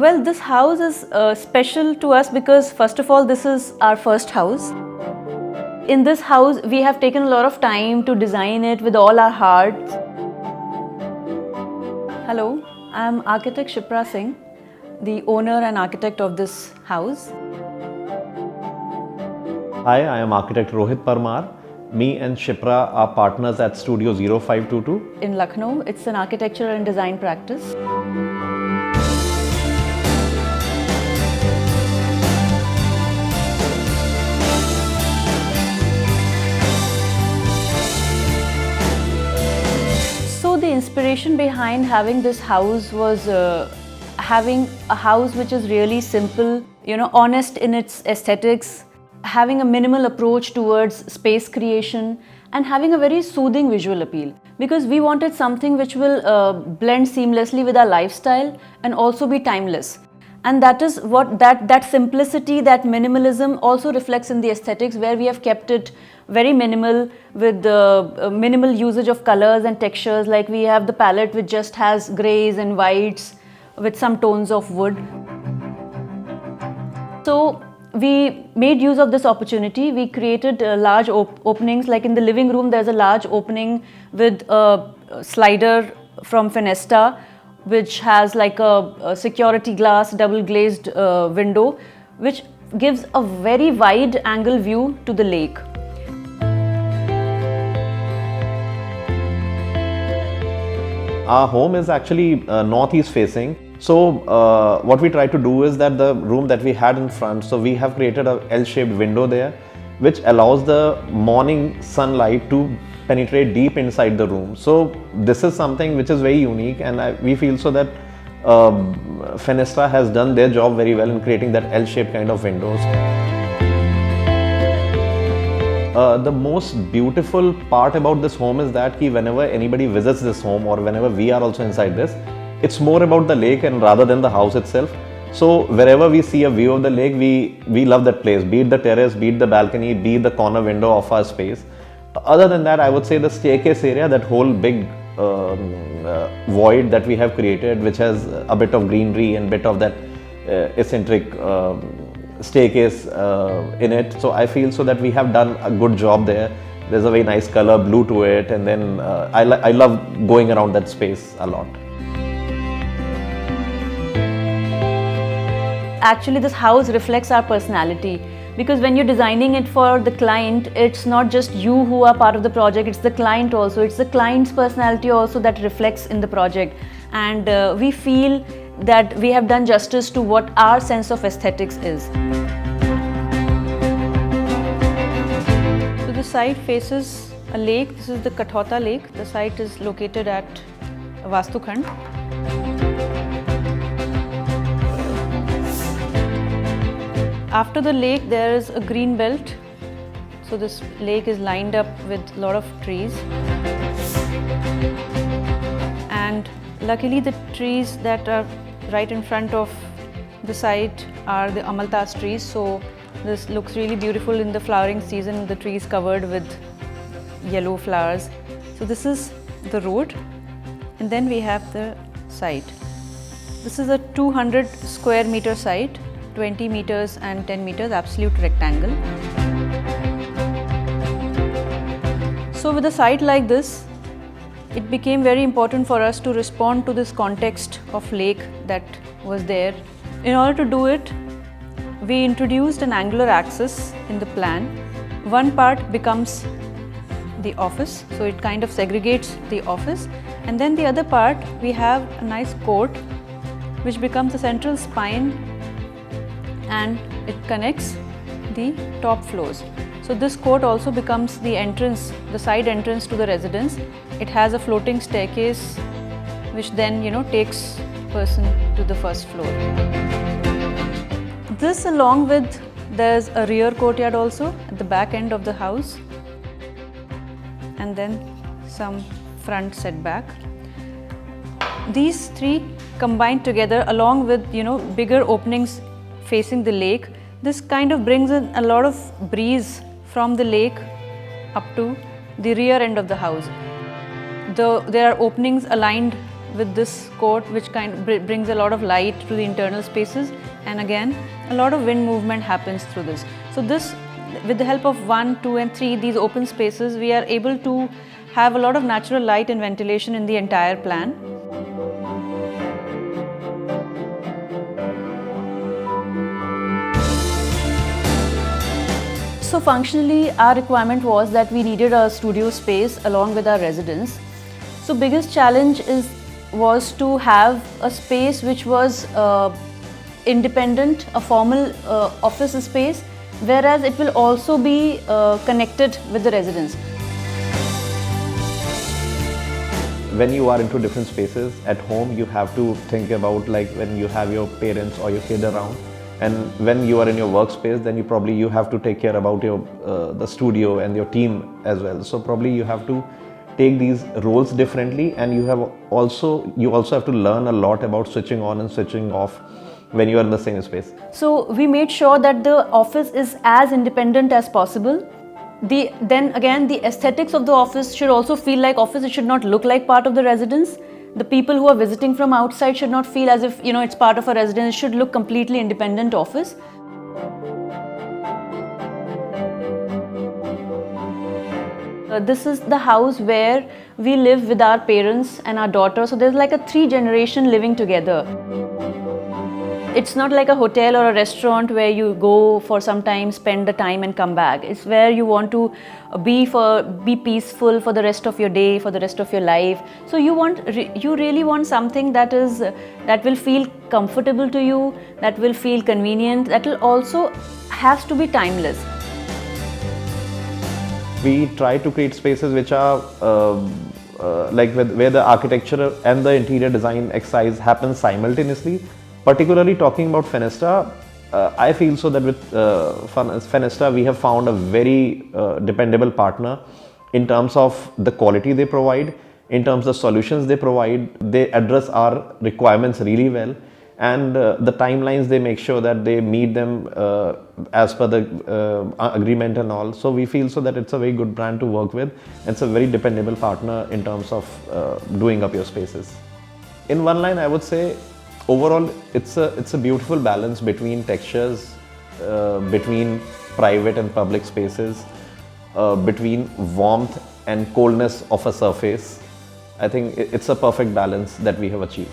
Well, this house is special to us because first of all, this is our first house. In this house, we have taken a lot of time to design it with all our heart. Hello, I am architect Shipra Singh, the owner and architect of this house. Hi, I am architect Rohit Parmar. Me and Shipra are partners at Studio0522. In Lucknow, it's an architecture and design practice. So the inspiration behind having this house was having a house which is really simple, honest in its aesthetics, having a minimal approach towards space creation, and having a very soothing visual appeal, because we wanted something which will blend seamlessly with our lifestyle and also be timeless. And that is what that simplicity, that minimalism also reflects in the aesthetics, where we have kept it very minimal with minimal usage of colors and textures. Like we have the palette which just has grays and whites with some tones of wood. So we made use of this opportunity. We created large openings, like in the living room there's a large opening with a slider from Fenesta, which has like a security glass double glazed window, which gives a very wide angle view to the lake. Our home is actually northeast facing. So what we try to do is that the room that we had in front, so we have created a L-shaped window there, which allows the morning sunlight to penetrate deep inside the room. So this is something which is very unique, and we feel so that Fenesta has done their job very well in creating that L-shaped kind of windows. The most beautiful part about this home is that whenever anybody visits this home, or whenever we are also inside this, it's more about the lake and rather than the house itself. So wherever we see a view of the lake, we love that place, be it the terrace, be it the balcony, be it the corner window of our space. Other than that, I would say the staircase area, that whole big void that we have created, which has a bit of greenery and bit of that eccentric staircase in it. So I feel so that we have done a good job there. There's a very nice color blue to it, and then I love going around that space a lot. Actually, this house reflects our personality, because when you're designing it for the client, it's not just you who are part of the project, it's the client also. It's the client's personality also that reflects in the project. And we feel that we have done justice to what our sense of aesthetics is. So the site faces a lake. This is the Kathauta Lake. The site is located at Vastukhand. After the lake, there is a green belt. So this lake is lined up with a lot of trees. And luckily, the trees that are right in front of the site are the amaltas trees. So this looks really beautiful in the flowering season. The trees covered with yellow flowers. So this is the road, and then we have the site. This is a 200 square meter site. 20 meters and 10 meters, absolute rectangle. So with a site like this, it became very important for us to respond to this context of lake that was there. In order to do it, we introduced an angular axis in the plan. One part becomes the office, so it kind of segregates the office, and then the other part we have a nice court which becomes the central spine, and it connects the top floors. So this court also becomes the entrance, the side entrance to the residence. It has a floating staircase which then takes person to the first floor. This, along with, there's a rear courtyard also at the back end of the house, and then some front setback. These three combined together, along with bigger openings facing the lake, this kind of brings in a lot of breeze from the lake up to the rear end of the house. There are openings aligned with this coat, which brings a lot of light to the internal spaces, and again a lot of wind movement happens through this. So this, with the help of 1, 2 and 3, these open spaces, we are able to have a lot of natural light and ventilation in the entire plan. So functionally, our requirement was that we needed a studio space along with our residence. So biggest challenge was to have a space which was independent, a formal office space, whereas it will also be connected with the residence. When you are into different spaces at home, you have to think about, like, when you have your parents or your kid around, and when you are in your workspace, then you have to take care about your the studio and your team as well. So probably you have to take these roles differently, and you also have to learn a lot about switching on and switching off when you are in the same space. So we made sure that the office is as independent as possible. Then again, the aesthetics of the office should also feel like office. It should not look like part of the residence. The people who are visiting from outside should not feel as if, it's part of a residence. It should look completely independent office. This is the house where we live with our parents and our daughter. So there's like a 3-generation living together. It's not like a hotel or a restaurant where you go for some time, spend the time and come back. It's where you want to be peaceful for the rest of your day, for the rest of your life. So you really want something that will feel comfortable to you, that will feel convenient, that will also has to be timeless. We try to create spaces which are where the architecture and the interior design exercise happens simultaneously. Particularly talking about Fenesta, I feel so that with Fenesta we have found a very dependable partner in terms of the quality they provide, in terms of solutions they provide. They address our requirements really well, and the timelines, they make sure that they meet them as per the agreement and all. So we feel so that it's a very good brand to work with, and it's a very dependable partner in terms of doing up your spaces. In one line, I would say, overall, it's a beautiful balance between textures, between private and public spaces, between warmth and coldness of a surface. I think it's a perfect balance that we have achieved.